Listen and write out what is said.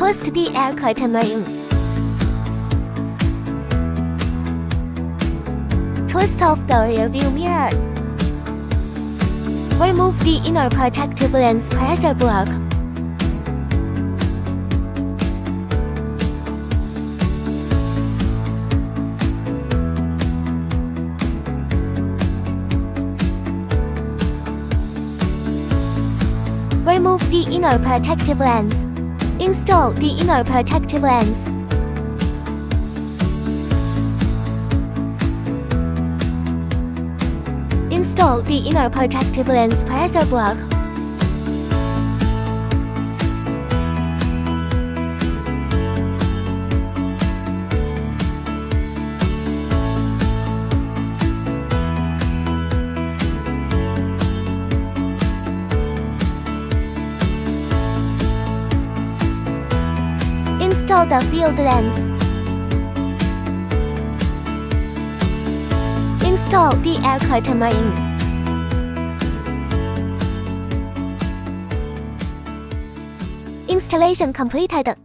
Twist the air curtain ring. Twist off the rear view mirror. Remove the inner protective lens pressure block. Remove the inner protective lens. Install the inner protective lens. Install the inner protective lens pressure block. Install the field lens. Install the air curtain ring. Installation completed.